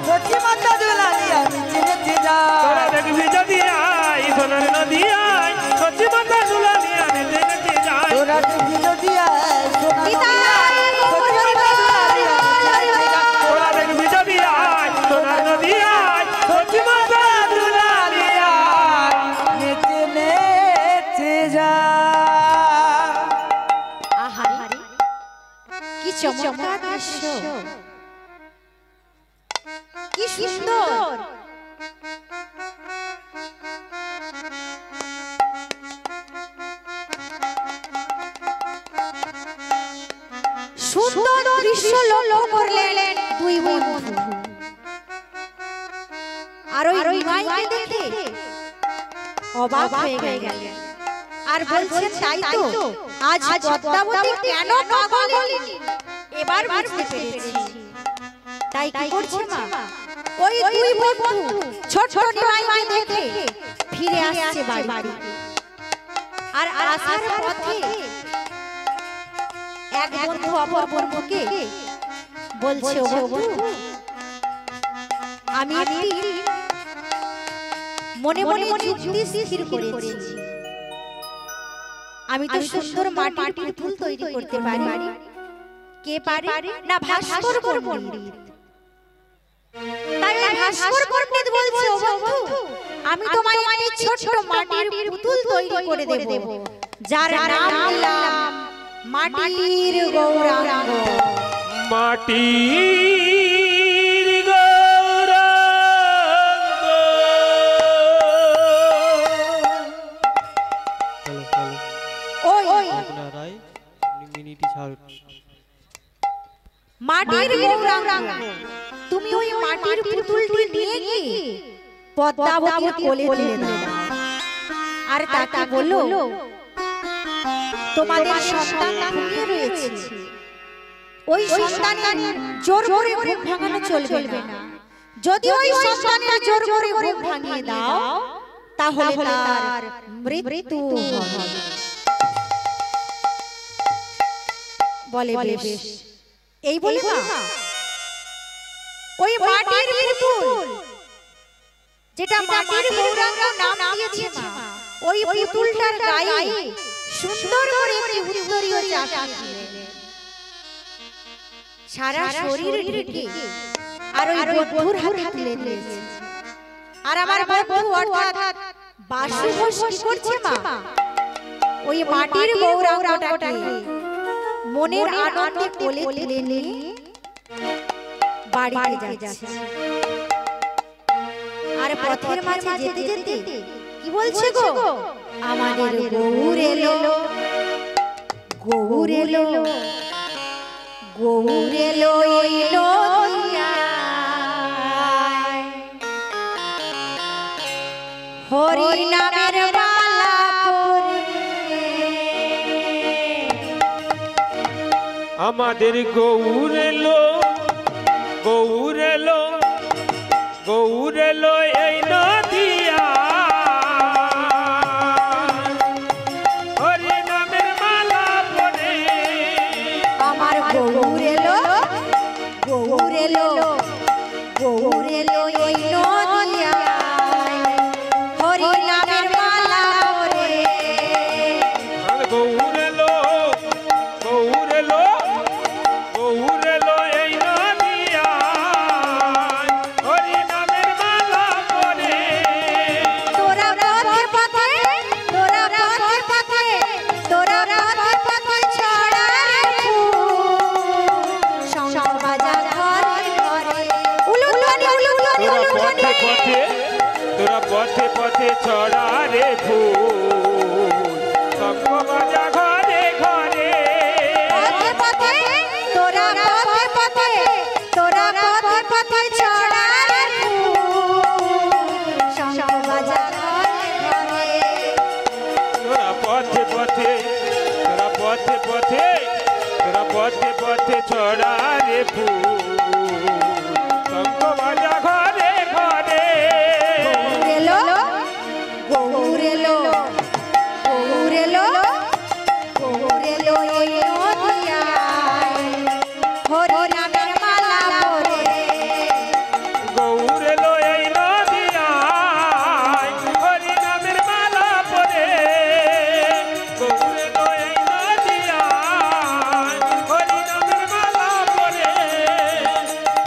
Speaker 3: সচি মাতা দুলালিয়া নিচে নেচে
Speaker 4: তোরা
Speaker 3: যায়।
Speaker 4: দেখবি যদি আয় সোনার নদিয়ায় সচি মাতার দুলালিয়া নেচে নেচে যায়।
Speaker 3: তোরা দেখবি যদিয়া সোনার
Speaker 1: পিতা
Speaker 3: নদিয়া
Speaker 4: তোরা দেখবি যদি আয় সোনার নদিয়ায় সচি মাতার দুলালিয়া
Speaker 3: নেচে নেচে যায়।
Speaker 1: আহারে কি চমৎকার দৃশ্য, কি সুন্দর। সুন্দর দৃশ্য লক্ষ্য করলেন দুই বন্ধু। আর ওই নিমাইকে দেখে অবাক হয়ে গেলেন। আর বলছেন তাই তো আজ পদ্মাবতী কেন পাগল হলেন এবার বুঝতে পেরেছি। তাই কি করছে মা? ওই দুই বন্ধু ছোট নিমাইকে দেখে ফিরে আসছে বাড়ি। আর আসার পথে এক বন্ধু অপর বন্ধুকে বলছে, ও বন্ধু আমি একটি মনে মনে যুক্তি স্থির করেছি। আমি তো সুন্দর মাটির পুতুল তৈরি করতে পারি, কে পারে না ভাস্কর পণ্ডিত। তাই ভাস্কর পণ্ডিত বলছে, ও বন্ধু, আমি তোমায় একটি ছোট মাটির পুতুল তৈরি করে দেব, যার নাম দিলাম মাটির গৌরাঙ্গ।
Speaker 4: মাটির গৌরাঙ্গ।
Speaker 1: ওই মাটির গৌরাঙ্গ, তুমি ওই মাটির পুতুলটি নিয়ে গিয়ে পদ্মাবতীর কোলে তুলে দাও, আর তাকে বলো তোমাদের সন্তান ঘুমিয়ে রয়েছে, ওই সন্তানের জোর করে ঘুম ভাঙানো চলবে না। যদি ওই সন্তানের জোর করে ঘুম ভাঙিয়ে দাও, তাহলে তার মৃত্যু হবে। বলে বেশ। এই বলে ওই মাটির পুতুল, যেটা মাটির গৌরাঙ্গ নাম দিয়েছে মা, ওই পুতুলটার গায়ে সুন্দর করে একটি উত্তরীয় চাপিয়ে সারা শরীর ঢেকে আর ওই বন্ধুর হাতে তুলে দিয়েছে। আর আমার বন্ধু অর্থাৎ বাসু ঘোষ কি করছে মা, ওই মাটির গৌরাঙ্গটাকে মনের আনন্দে কোলে তুলে নিয়ে বাড়িতে যাচ্ছে। আর পথের মাঝে যেতে যেতে কি বলছে গো, আমাদের গৌর এলো, গৌর এলো, গৌর এলো, এলো হরি নামের মালা পরিয়ে।
Speaker 4: আমাদের গৌর এলো, গৌর এলো, গৌর এলো এই নদিয়া, হরি নামের মালা পরে।
Speaker 1: আমার গৌর এলো, গৌর এলো, গৌর এলো এই নদিয়া, হরি নামের মালা পরে।
Speaker 4: গৌর এলো, গৌর এলো, গৌর এলো এই নদিয়া, হরি নামের মালা পরে।
Speaker 1: তোরা পথে পথে, তোরা পথে পথে, তোরা পথে পথে ছড়া রে ফুল, শঙ্খ বাজা ঘরে ঘরে। উলুধ্বনি, উলুধ্বনি,
Speaker 4: তোরা
Speaker 1: উলুধ্বনি।
Speaker 4: পথে পথে, তোরা পথে পথে ছড়া রে ফুল, শঙ্খ বাজা ঘরে ঘরে।
Speaker 1: পথে পথে, তোরা পথে পথে, তোরা পথে পথে ছড়া রে ফুল, শঙ্খ বাজা ঘরে ঘরে।
Speaker 4: তোরা পথে পথে, তোরা পথে পথে, তোরা পথে পথে ছড়া রে ফুল, শঙ্খ বাজা ঘরে ঘরে।
Speaker 1: গৌর এলো, গৌর এলো, গৌর এলো, গৌর এলো এই নদিয়ায়, হরি নামের মালা পরে।
Speaker 4: গৌর এলো এই নদিয়ায়, হরি নামের মালা পরে। গৌর এলো এই নদিয়ায়, হরি নামের মালা পরে।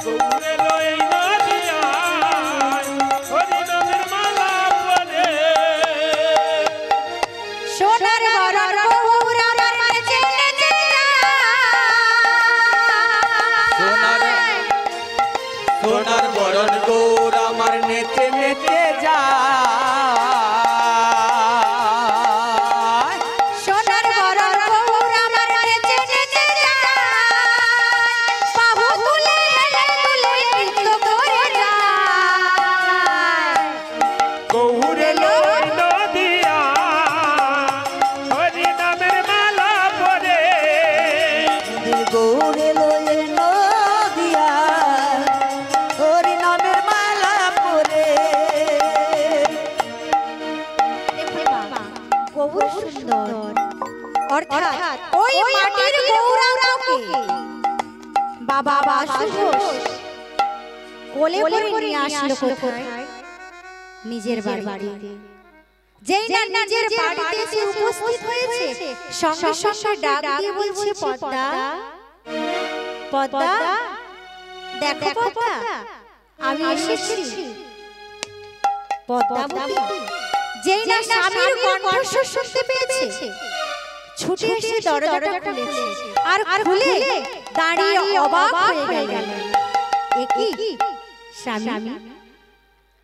Speaker 4: গৌর এলো এই নদিয়ায়, হরি নামের মালা পরে।
Speaker 1: সোনার বরণ গৌর আমার জেনেছে
Speaker 3: সোনার সোনার বরণ গৌর আমার নেচে নেচে যায়।
Speaker 1: সোনার বরণ গৌর আমার জেনেছে বাহু তুলে তুলে নৃত্য করে যায়।
Speaker 4: গৌর এলো এই নদিয়ায়, হরি নামের মালা পরে।
Speaker 3: গৌর এলো এই নদিয়া, হরি নামের মালা পরে।
Speaker 1: গৌর সুন্দর অর্থাৎ ওই মাটির গৌরাঙ্গকে বাবা বাসু ঘোষ কোলে করে নিয়ে আসলো কোথায়, নিজের বাড়িতে। যেই না নিজের বাড়িতে এসে উপস্থিত হয়েছে, সঙ্গে সঙ্গে ডাক দিয়ে বলছে, পদ্মা পদ্মা দেখো পদ্মা আমি এসেছি। পদ্মাবতী যেই না স্বামীর কণ্ঠস্বর শুনতে পেয়েছে ছুটে এসে দরজাটা খুলেছে আর খুলে দাঁড়িয়ে অবাক হয়ে গেল। এ কি স্বামী,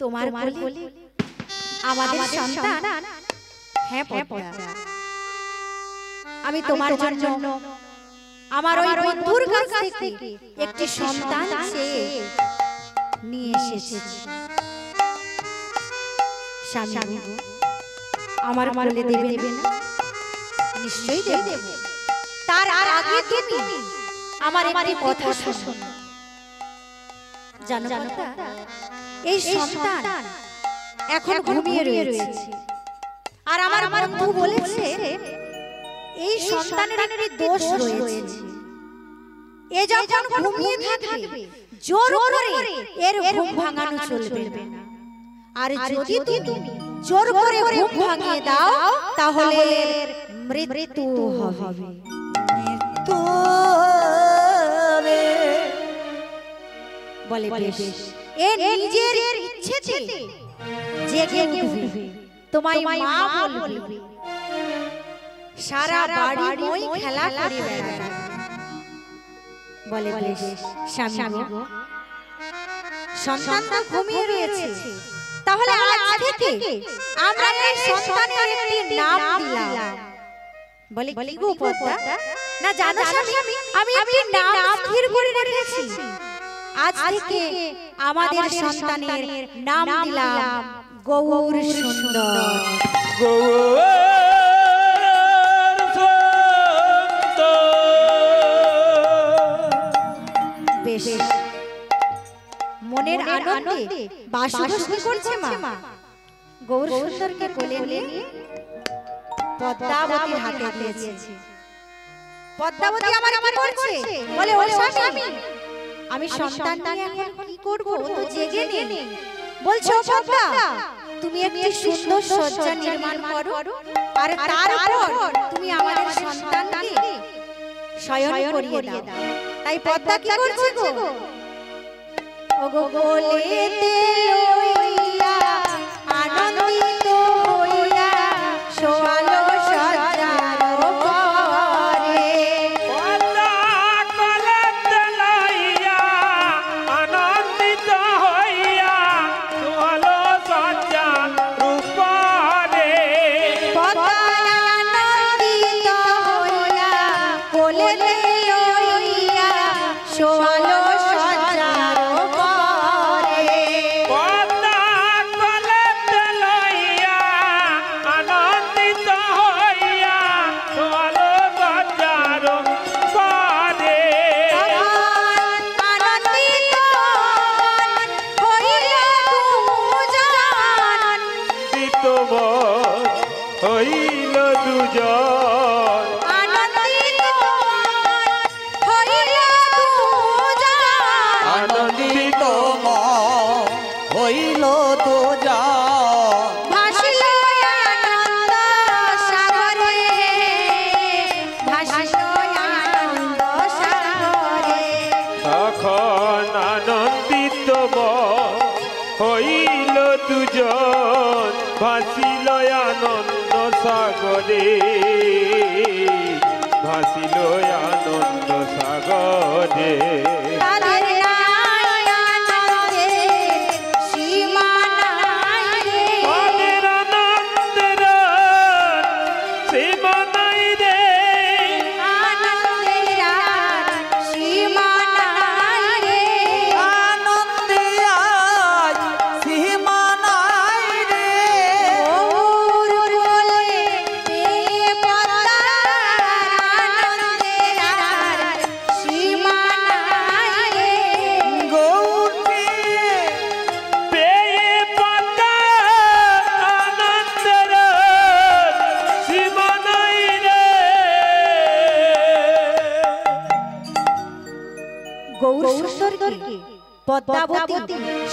Speaker 1: তোমার কোলে আমাদের সন্তান? হ্যাঁ পদ্মা, আমি তোমার জন্য আমার ওই বন্ধুর কাছ থেকে একটি সন্তান চেয়ে নিয়ে এসেছি। স্বামী আমার কোলে দেবে না? নিশ্চয়ই দেব। তার আগে তুমি আমার একটি কথা শোনো। জানো এই সন্তান এখন ঘুমিয়ে রয়েছে আর আমার বন্ধু বলেছে এই সন্তানের একটি দোষ রয়েছে। এ যখন ঘুমিয়ে থাকবে জোর করে এর ঘুম ভাঙানো চলবে না। আর যদি তুমি জোর করে ঘুম ভাঙিয়ে দাও তাহলে মৃত্যু হবে। বলে বেশ, এ নিজের ইচ্ছেতে জেগে উঠবে, তোমায় মা বলবে, সারা বাড়ি মই খেলা করে বেড়াবে। বলে বেশ স্বামী গো, সন্তানটা ঘুমিয়ে রয়েছে, তাহলে আজ থেকে আমরা এই সন্তানের একটি নাম দিলাম। বলে কি গো পদ্মা, না জানো স্বামী আমি একটি নাম স্থির করে রেখেছি। আজ থেকে আমাদের সন্তানের নাম দিলাম গৌর সুন্দর। বেশ, মনের আনন্দে বাসুদেবী করছে মা। গৌর সুন্দরকে কোলে নিয়ে পদ্মাবতীর হাতে দিয়েছে। পদ্মাবতী আমার কি করছে? বলে ও স্বামী, আমি সন্তান নিয়ে এখন কি করব, ও তো জেগে নেই। বলছো পদ্মা, তুমি একটি সুন্দর সজ্জা নির্মাণ করো আর তার উপর তুমি আমাদের সন্তানকে শয়ন করিয়ে দাও। তাই পদ্মা কি করছে গো? ওগো কোলেতে লইয়া আনন্দিত হইয়া শোয়ালো সজ্জার উপরে।
Speaker 4: পদ্মা কোলেতে লইয়া আনন্দিত হইয়া শোয়ালো সজ্জার উপরে।
Speaker 1: পদ্মা আনন্দিত হইয়া কোলেতে লইয়া শোয়ালো সজ্জার উপরে।
Speaker 4: পদ্মা কোলেতে লইয়া আনন্দিত হইয়া শোয়ালো সজ্জার উপরে।
Speaker 1: আনন্দিত হইল দুজন,
Speaker 4: বিতমন হইল দুজন।
Speaker 1: আনন্দিত হইল দুজন,
Speaker 3: আনন্দিত মন হইল দুজন।
Speaker 1: ভাসিল আনন্দ সাগরে, ভাসিল আনন্দ সাগরে।
Speaker 4: তখন আনন্দিত মন হইল দুজন, ভাসিল আনন্দ সাগরে, ভাসিল আনন্দ সাগরে।
Speaker 1: তাদের নাই আনন্দে সীমা নাই রে,
Speaker 4: তাদের আনন্দের সীমা নাই রে।
Speaker 1: আনন্দের আর সীমা নাই রে।
Speaker 3: আনন্দে আজ সীমা নাই রে।
Speaker 1: গৌর বলে পেয়ে পদ্মার আনন্দের আর সীমা নাই রে।
Speaker 3: গৌর পেয়ে
Speaker 4: পেয়ে পদ্মা আনন্দের সীমা নাই রে।
Speaker 1: গৌর সুন্দরকে পদ্মাবতী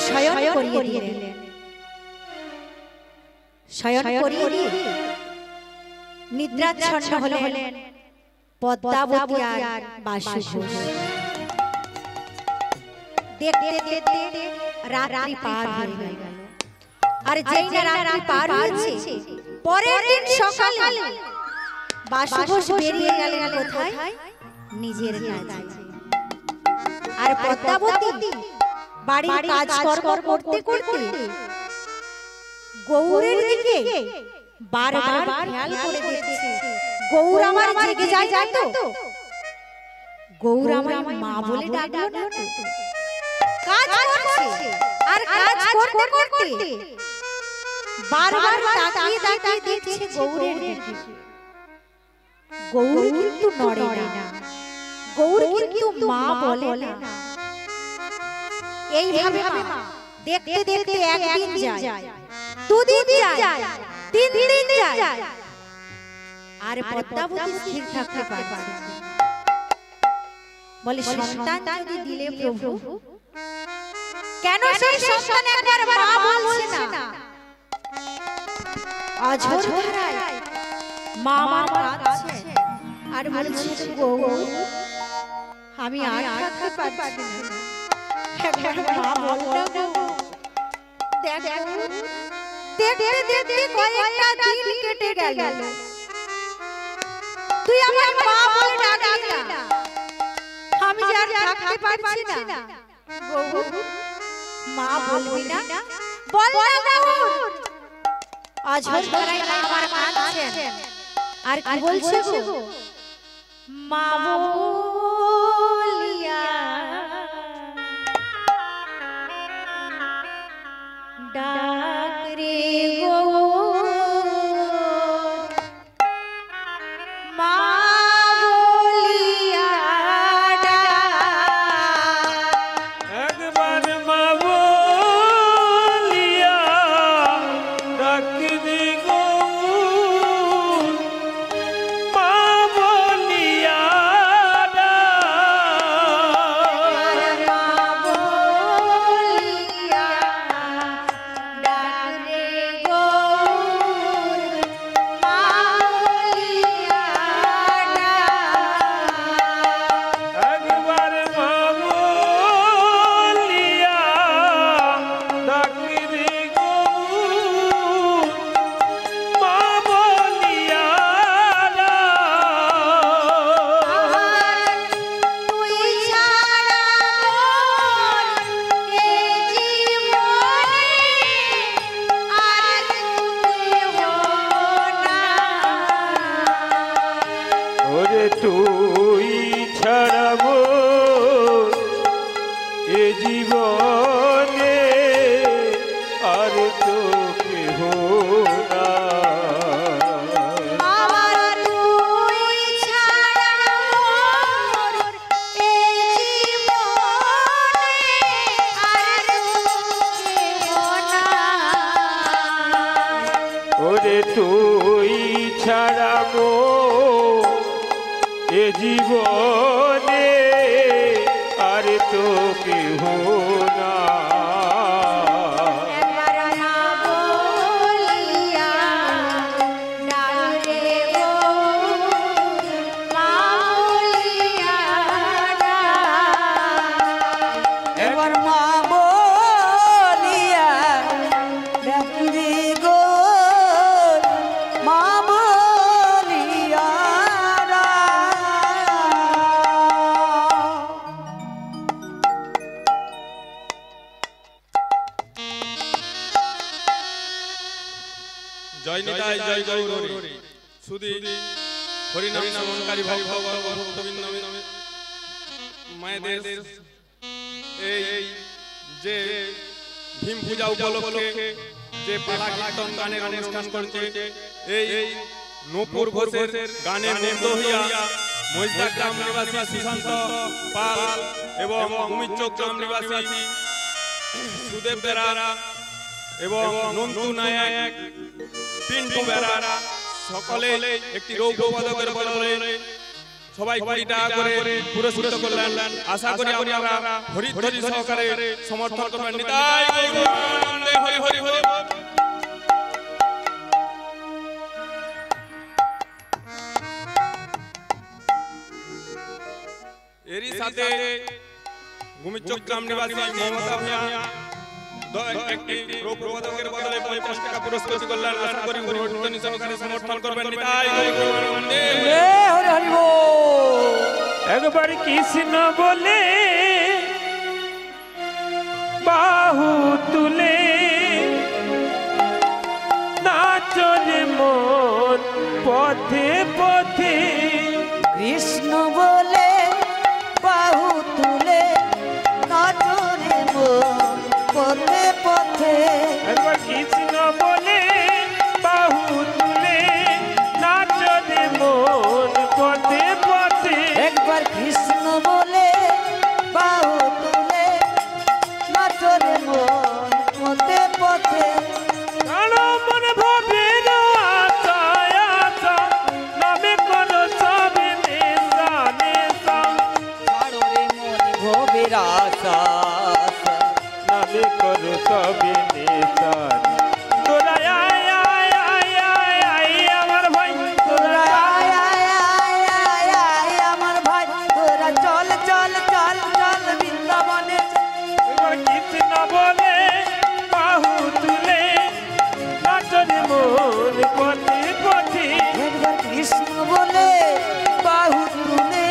Speaker 1: শয়ন করিয়ে দিলেন। শয়ন করিয়ে দিয়ে নিদ্রাচ্ছন্ন হলেন পদ্মাবতী আর বাসুদেব। দেখতে দেখতে রাত্রি পার হয়ে গেল। আর যেই না রাত্রি পার হয়েছে, পরের দিন সকালে বাসুদেব বেরিয়ে গেলেন কোথায়? নিজের কাজে। আর পদ্মাবতী বাড়ির কাজকর্ম করতে করতে গৌরের দিকে বারবার খেয়াল করে দেখছে, গৌর আমার জেগে যায় তো, গৌর আমার মা বলে ডাকলো না তো। কাজ করছে আর কাজ করতে করতে বারবার তাকিয়ে তাকিয়ে দেখছে গৌরের দিকে। গৌর কিন্তু নড়ে না, গৌর কিন্তু মা বলে না। এইভাবে দেখতে দেখতে একদিন যায়, দুদিন যায়, তিন দিন যায়, আর পদ্মাবতী স্থির থাকতে পারছে না। বলে সন্তান যদি দিলে প্রভু, কেন সেই সন্তান একবার মা বলছে না? অঝোর ধারায় মা কাঁদছে আর বলছে, গৌর আমি আর থাকতে পারছি না, একবার মা বল না গো। দেখতে দেখতে কয়েকটা দিন কেটে গেল, তুই আমার মা বলে ডাকলি না, আমি আর থাকতে পারছি না। গৌর মা বলবি না? বল না গৌর। অঝোর ধারায় মা আমার কাঁদছেন আর কি বলছে গো? মা বলিয়া ডাক রে গৌর, মা বলিয়া ডাক।
Speaker 4: একবার মা বলিয়া ডাক দি গৌর, মা বলিয়া ডাক।
Speaker 1: মা বলিয়া ডাক রে গৌর, মা বলিয়া ডাক।
Speaker 4: একবার মা বলিয়া ডাক দি গৌর, মা বলিয়া ডাক।
Speaker 1: তুই ছাড়া মোর এ জীবনে আর কেহ না।
Speaker 4: ওরে তুই ছাড়া মোর এ জীবনে আর তো কেহ না।
Speaker 1: আমার তুই ছাড়া মোর এ জীবনে আর কেহ না।
Speaker 4: ওরে তুই ছাড়া মোর এ জীবনে আর তো কেহ না।
Speaker 1: একবার মা বলিয়া ডাক রে গৌর, মা বলিয়া ডাক।
Speaker 3: এবার মা বলিয়া ডাক দি গৌর, মা বলিয়া
Speaker 5: জয় নিতাই জয় গৌরী সুধী হরিনাম শ্রবণকারী ভক্তবৃন্দ মায়েদের এই যে ভীম পূজা উপলক্ষে যে পালা কীর্তন গানের অনুষ্ঠান করছে, এই নূপুর ঘোষের গানে মুগ্ধ হইয়া মহিষদা গ্রাম নিবাসী সুশান্ত পাল এবং উমিচক গ্রাম নিবাসী সুদেব বেরা এবং নন্তু নায়ক পিন্টু বেরা সকলে একটি রৌপ্য পদকের বদলে সবাই 20 টাকা করে পুরস্কৃত করলেন। আশা করি আপনারা হরিধ্বনি সহকারে সমর্থন করবেন। নিতাই গৌর আনন্দে হরি হরি হরি। এরই সাথে ভূমিচক গ্রাম নিবাসী মমতা ভূঁইয়া একটি প্রপদকের বদলে 50 টাকা পুরস্কৃত করলেন। আশা করি ভোটদানি সহকারে সমর্থন করবেন। নিতাই গৌরবন্দে।
Speaker 2: হরি হরি বল।
Speaker 4: একবার কৃষ্ণ বলে বাহু তুলে নাচরে মন পথে পথে।
Speaker 2: কৃষ্ণ বলে বাহু তুলে নাচরে মন পথে পথে।
Speaker 4: একবার কৃষ্ণ বলে বাহু তুলে নাচরে মন পথে পথে।
Speaker 2: একবার কৃষ্ণ বলে বাহু তুলে নাচরে মন পথে পথে।
Speaker 4: কারো মনে ভাবের আশা আশা নামে কোনো সবে নেশা নেশা।
Speaker 3: ছাড়ো রে মন ভবের আশা আশা।
Speaker 4: নামে কোনো সবে নেশা। তোরা আয় আয় আয় আয় আয় আমার ভাই তোরা
Speaker 2: আয় আয় আয় আয় আয় আমার ভাই তোরা চল চল চল চল বৃন্দাবনে।
Speaker 4: এবার কৃষ্ণ বলে বাহু তুলে নাচরে মন পথে পথে।
Speaker 2: একবার কৃষ্ণ বলে বাহু তুলে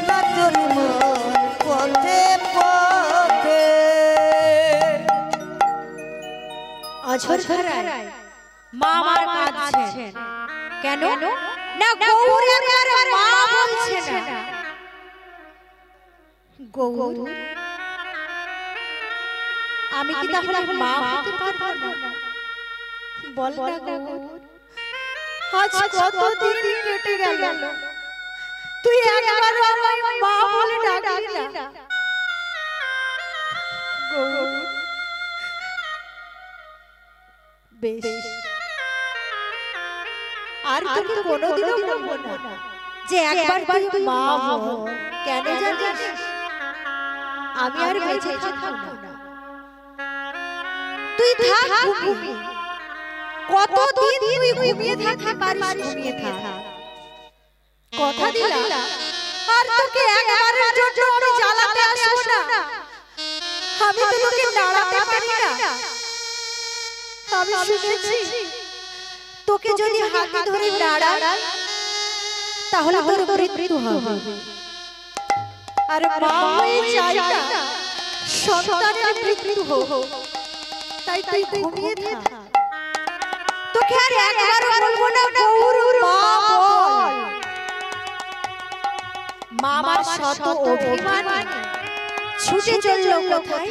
Speaker 2: নাচরে মন পথে পথে।
Speaker 1: অঝোর ধারায় মা আমার কাঁদছেন কেন না গৌরে আর মা বলছে না। গৌর আমি কি তাহলে মা হতে পারবো না? বল না গৌর, আজ কতদিন কেটে গেল তুই একবার আমায় মা বলে ডাকলি না। গৌর বেশ, আর তোকে কোনোদিনও বলবো না যে একবার তুই মা হও। কেন জানিস? আমি আর বেঁচে থাকবো না। তুই থাক ঘুমিয়ে, কতদিন তুই ঘুমিয়ে থাকতে পারিস ঘুমিয়ে থাক। কথা দিলাম আর তোকে একবারের জন্য আমি জ্বালাতে আসবো না। আমি তো তোকে নাড়াতে পারি না। আমি শুনেছি তোকে যদি হাতে ধরে নাড়াই তাহলে তোর মৃত্যু হবে। আর মা হয়ে চাই না সন্তানের মৃত্যু হোক। তাই তুই ঘুমিয়ে থাক। তোকে আর একবারও বলবো না গৌর মা বল। মা আমার শত অভিমান ছুটে চললো কোথায়?